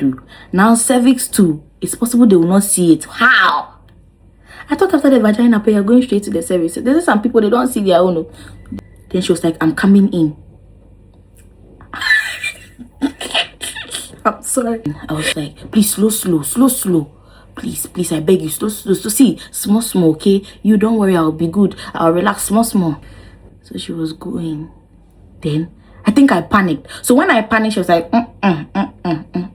do. Now cervix too, it's possible they will not see it. How? I thought after the vagina, you're going straight to the cervix. There's some people, they don't see their own. Then she was like, I'm coming in. I'm sorry. I was like, please, slow. Please, I beg you, slow. See, small, okay? You don't worry, I'll be good. I'll relax, small. So she was going. Then I think I panicked. So when I panicked, she was like,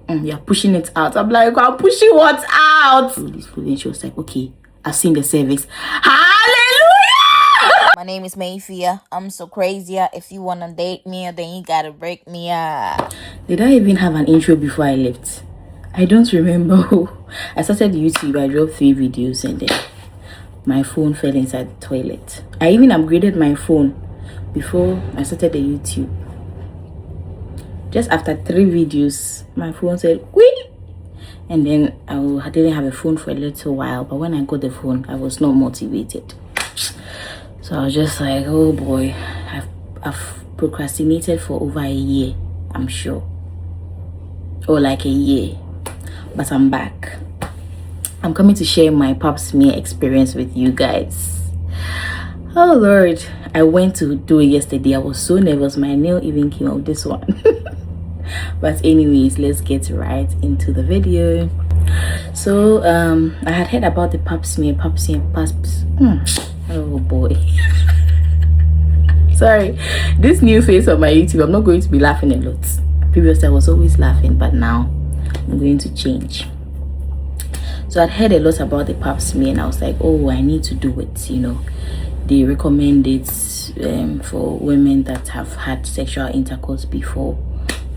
you're pushing it out. I'm like, I'm pushing what out? Then she was like, okay, I've seen the cervix. Hallelujah! My name is Mayfia. I'm so crazy. If you wanna date me, then you gotta break me up. Did I even have an intro before I left? I don't remember. I started YouTube. I dropped 3 videos and then my phone fell inside the toilet. I even upgraded my phone before I started the YouTube. Just after 3 videos, my phone said, "Wee!" And then I didn't have a phone for a little while. But when I got the phone, I was not motivated. So I was just like, oh boy, I've procrastinated for over a year, I'm sure. Or like a year. But I'm back. I'm coming to share my Pap Smear experience with you guys. Oh Lord, I went to do it yesterday. I was so nervous. My nail even came out this one. But anyways, let's get right into the video. So I had heard about the Pap Smear. Oh boy. Sorry, this new face of my YouTube, I'm not going to be laughing a lot. Previously I was always laughing, but now I'm going to change. So I'd heard a lot about the Pap Smear and I was like, oh, I need to do it. You know, they recommend it for women that have had sexual intercourse before.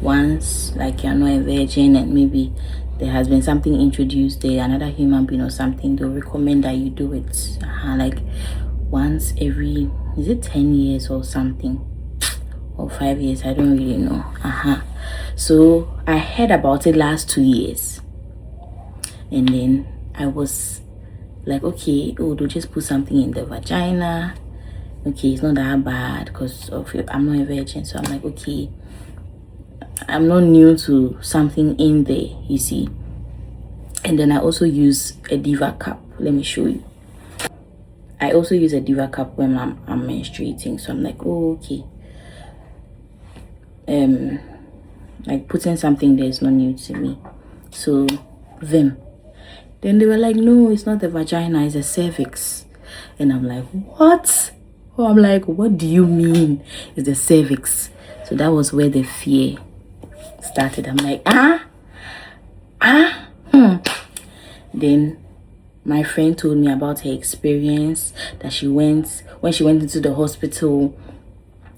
Once, like you're not a virgin and maybe there has been something introduced there, another human being or something, they'll recommend that you do it like once every, is it 10 years or something, or 5 years, I don't really know. So I heard about it last 2 years and then I was like, okay, oh, they'll just put something in the vagina. Okay, it's not that bad because I'm not a virgin. So I'm like, okay, I'm not new to something in there, you see. And then I also use a diva cup. Let me show you. I also use a diva cup when I'm menstruating. So I'm like, oh, okay. Like putting something there is not new to me. So then they were like, no, it's not the vagina, it's the cervix. And I'm like, what? Oh, I'm like, what do you mean it's the cervix? So that was where the fear started. I'm like, Then my friend told me about her experience that she went when she went into the hospital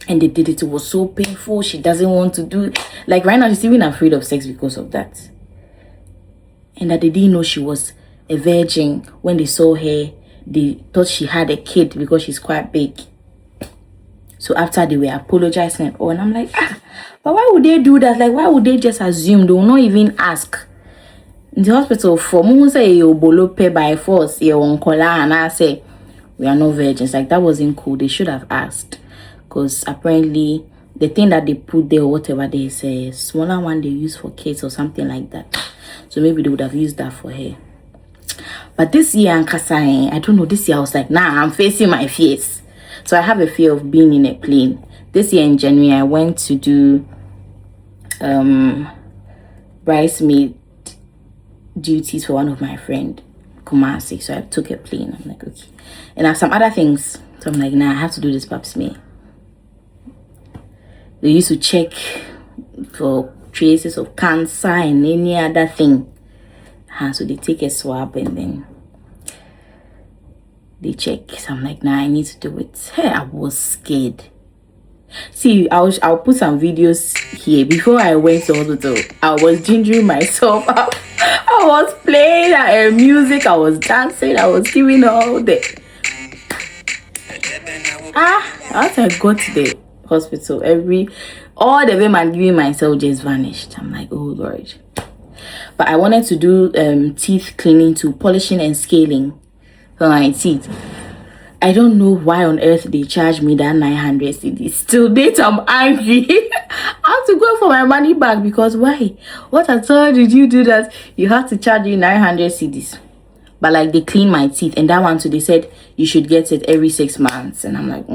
and they did it. It was so painful. She doesn't want to do it. Like right now she's even afraid of sex because of that. And that they didn't know she was a virgin. When they saw her, they thought she had a kid because she's quite big. So after they were apologizing and all, and I'm like, but why would they do that? Like, why would they just assume? They will not even ask. In the hospital, for me, say you bolo pay by force, you won't call and I say we are not virgins. Like that wasn't cool. They should have asked, because apparently the thing that they put there or whatever they say, smaller one they use for kids or something like that. So maybe they would have used that for her. But this year, I don't know. This year I was like, nah, I'm facing my fears. So I have a fear of being in a plane. This year in January, I went to do bridesmaid duties for one of my friend, Kumasi. So I took a plane. I'm like, okay. And I have some other things. So I'm like, nah, I have to do this Pap Smear. They used to check for traces of cancer and any other thing. So they take a swab and then they check. So I'm like, nah, I need to do it. Hey, I was scared. See, I'll put some videos here. Before I went to hospital, I was gingering myself up. I was playing music, I was dancing, I was giving all the after I got to the hospital, all the women giving myself just vanished. I'm like, oh Lord. But I wanted to do teeth cleaning too, polishing and scaling for my teeth. I don't know why on earth they charged me that 900 cedis. Till date, I'm angry. I'm have to go for my money back because why? What at all did you do that you have to charge you 900 cedis? But like they clean my teeth, and that one too, they said you should get it every 6 months, and I'm like,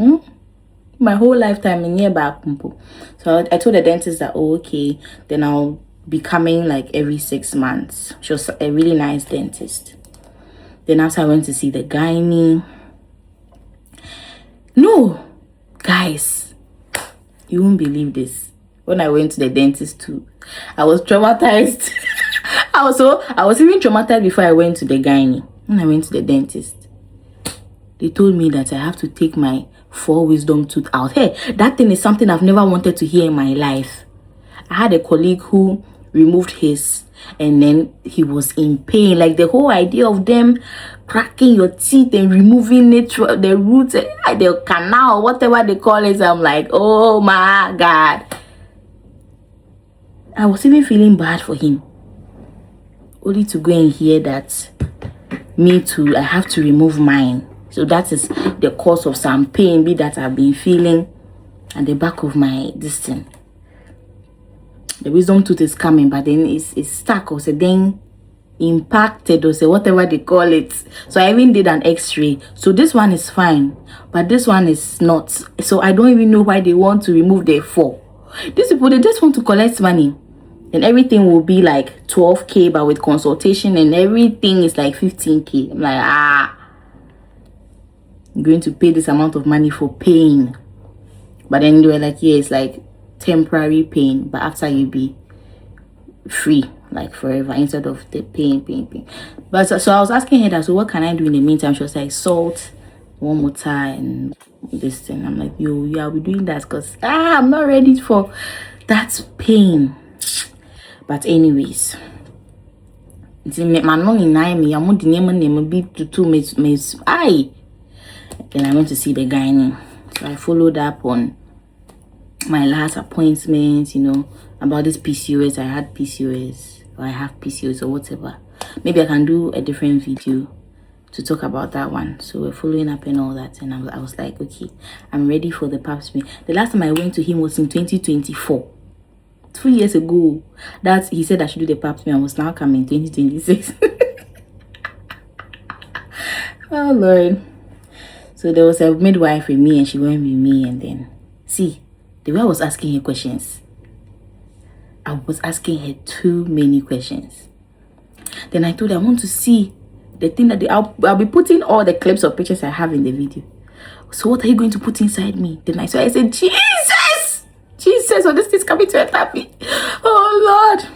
my whole lifetime in here back. So I told the dentist that, oh, okay, then I'll be coming like every 6 months. She was a really nice dentist. Then after I went to see the gynae. No, guys, you won't believe this. When I went to the dentist too, I was traumatized. I was even traumatized before I went to the gynae. When I went to the dentist, they told me that I have to take my 4 wisdom tooth out. Hey, that thing is something I've never wanted to hear in my life. I had a colleague who removed his, and then he was in pain. Like the whole idea of them cracking your teeth and removing it, the roots, the canal, whatever they call it. I'm like, oh my God. I was even feeling bad for him. Only to go and hear that me too, I have to remove mine. So that is the cause of some pain that I've been feeling at the back of my distance. The wisdom tooth is coming, but then it's stuck or then impacted or say whatever they call it. So I even did an x-ray. So this one is fine, but this one is not. So I don't even know why they want to remove the 4. These people, they just want to collect money. And everything will be like 12K, but with consultation and everything is like 15K. I'm like, I'm going to pay this amount of money for pain. But then they were like, yeah, it's like temporary pain, but after you be free, like forever, instead of the pain. But so I was asking her that, so what can I do in the meantime? She was like, salt, warm water, and this thing. I'm like, yo, yeah, I'll be doing that because I'm not ready for that pain. But anyways, then I went to see the gynae. So I followed up on my last appointment, about this PCOS. I had PCOS, or I have PCOS, or whatever. Maybe I can do a different video to talk about that one. So we're following up and all that, and I was like, okay, I'm ready for the Pap Smear. The last time I went to him was in 2024. 2 years ago, that he said I should do the Pap Smear. I was now coming 2026. Oh Lord. So there was a midwife with me, and she went with me, and then see the way I was asking her questions, I was asking her too many questions. Then I told her I want to see the thing that I'll be putting all the clips or pictures I have in the video. So what are you going to put inside me? Then I said, Jesus, so this is coming to attack me. Oh Lord.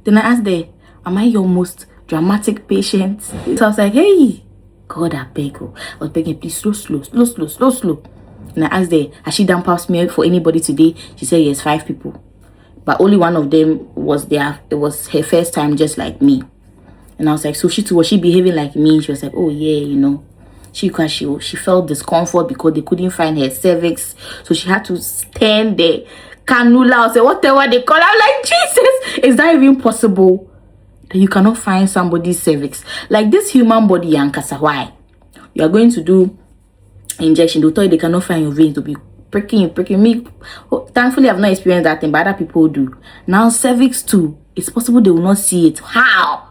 Then I asked her, am I your most dramatic patient? So I was like, hey, God, I beg you. I was begging, please, slow. And I asked her, has she done Pap Smear for anybody today? She said, yes, 5 people. But only one of them was there. It was her first time, just like me. And I was like, so was she behaving like me? She was like, oh yeah, she felt discomfort because they couldn't find her cervix, so she had to stand the cannula or say whatever they call it. I'm like, Jesus, is that even possible that you cannot find somebody's cervix? Like this human body, Yankasa, why? You are going to do injection, they'll tell you they cannot find your veins to be pricking me. Thankfully, I've not experienced that thing, but other people do. Now cervix too, it's possible they will not see it. How?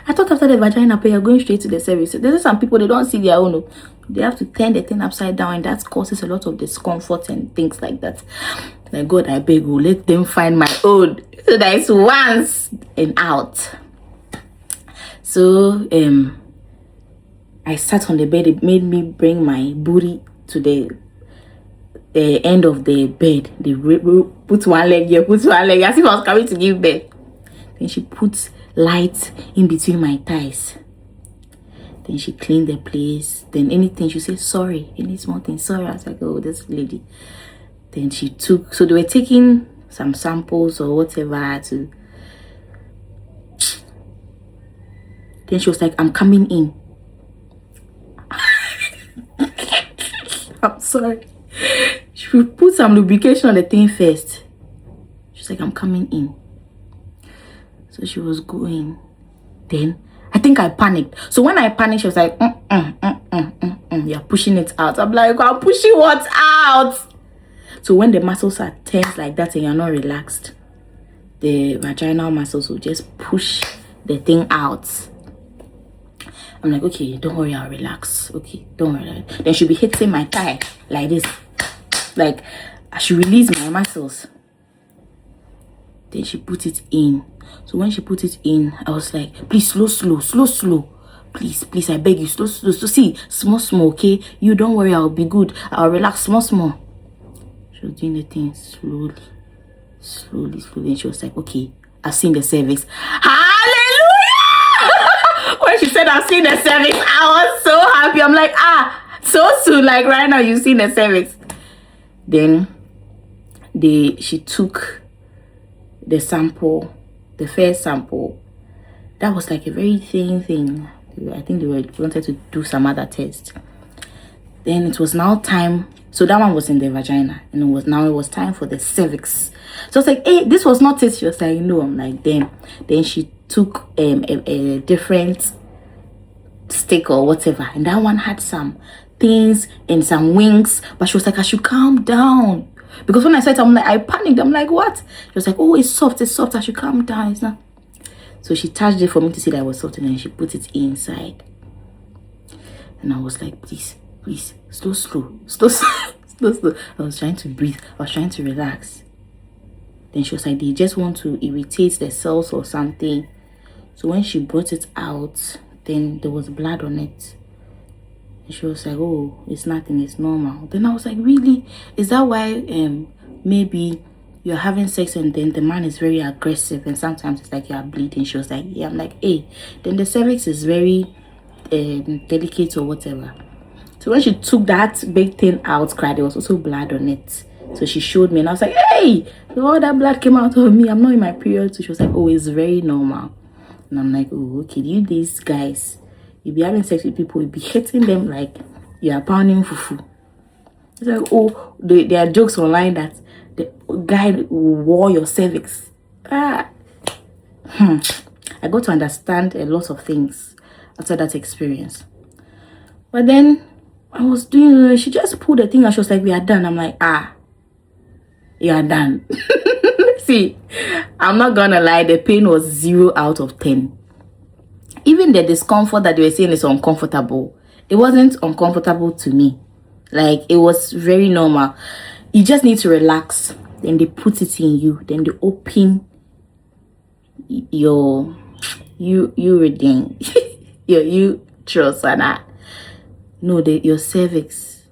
I thought after the vagina pain, you're going straight to the cervix. There's some people, they don't see their own. They have to turn the thing upside down, and that causes a lot of discomfort and things like that. Like, God, I beg you, let them find my own. So that it's once and out. So, I sat on the bed. It made me bring my booty to the end of the bed. They put one leg here, put one leg, as if I was coming to give birth. Then she puts light in between my thighs. Then she cleaned the place. Then anything she say sorry, any small thing, sorry. I was like, oh, this lady. Then she took, so they were taking some samples or whatever to. Then she was like, I'm coming in. I'm sorry. She put some lubrication on the thing first. She's like, I'm coming in. So she was going. Then I think I panicked. So when I panicked, she was like, you're pushing it out. I'm like, I'm pushing what out? So when the muscles are tense like that and you're not relaxed, the vaginal muscles will just push the thing out. I'm like, okay, don't worry, I'll relax. Okay, don't worry. Then she'll be hitting my thigh like this. Like, I should release my muscles. Then she put it in. So when she put it in, I was like, please, slow. Please, I beg you, slow. So see, small, okay? You don't worry, I'll be good. I'll relax, small. She was doing the thing slowly. And she was like, okay, I've seen the cervix. Hallelujah! When she said I've seen the cervix, I was so happy. I'm like, so soon, like right now you've seen the cervix. Then she took the sample, the first sample. That was like a very thin thing. I think they wanted to do some other test. Then it was now time. So that one was in the vagina, and it was time for the cervix. So I was like, hey, this was not it. She was like, no. I'm like, then she took a different stick or whatever, and that one had some things and some wings, but she was like, I should calm down, because when I said it, I panicked. I'm like, what? She was like, oh, it's soft, I should calm down. It's not. So she touched it for me to see that it was soft, and then she put it inside, and I was like, please, slow. I was trying to breathe, I was trying to relax. Then she was like, they just want to irritate the cells or something. So when she brought it out, then there was blood on it. And she was like, oh, it's nothing, it's normal. Then I was like, really? Is that why maybe you're having sex and then the man is very aggressive and sometimes it's like you're bleeding? She was like, yeah. I'm like, hey, then the cervix is very delicate or whatever. So when she took that big thing out, there was also blood on it. So she showed me, and I was like, hey, all that blood came out of me. I'm not in my period. So she was like, oh, it's very normal. And I'm like, oh, okay, these guys, you be having sex with people, you be hitting them like you are pounding fufu. It's like, oh, there are jokes online that the guy wore your cervix. I got to understand a lot of things after that experience. But then I was doing, she just pulled the thing and she was like, we are done. I'm like, you are done. See, I'm not gonna lie, the pain was 0 out of 10. Even the discomfort that they were saying is uncomfortable, it wasn't uncomfortable to me. Like, it was very normal. You just need to relax. Then they put it in you. Then they open your urethra, your uterus and that. No, your cervix.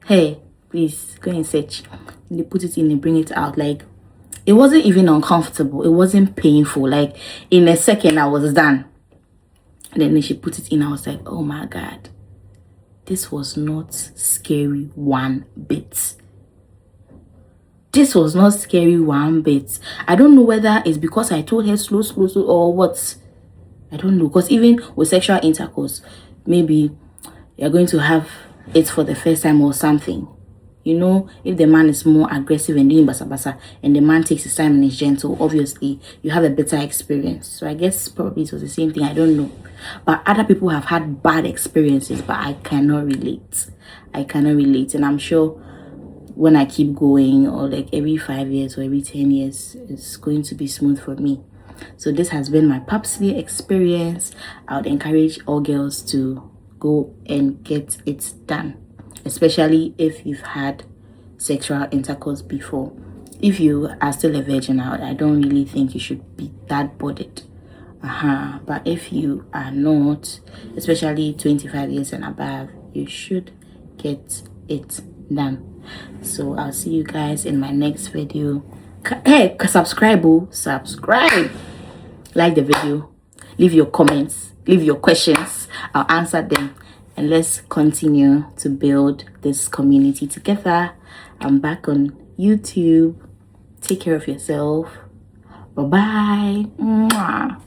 Hey, please go and search. They put it in, they bring it out. Like, it wasn't even uncomfortable. It wasn't painful. Like, in a second, I was done. And then she put it in. I was like, oh my God, this was not scary one bit. This was not scary one bit. I don't know whether it's because I told her slow or what. I don't know. Because even with sexual intercourse, maybe you're going to have it for the first time or something. You know, if the man is more aggressive and doing basa and the man takes his time and is gentle, obviously you have a better experience. So I guess probably it was the same thing. I don't know. But other people have had bad experiences, but I cannot relate. And I'm sure when I keep going, or like every 5 years or every 10 years, it's going to be smooth for me. So this has been my Pap Smear experience. I would encourage all girls to go and get it done, especially if you've had sexual intercourse before. If you are still a virgin, I don't really think you should be that bothered. But if you are not, especially 25 years and above, you should get it done. So I'll see you guys in my next video. Hey, subscribe, like the video, leave your comments, leave your questions. I'll answer them, and let's continue to build this community together. I'm back on YouTube. Take care of yourself. Bye bye.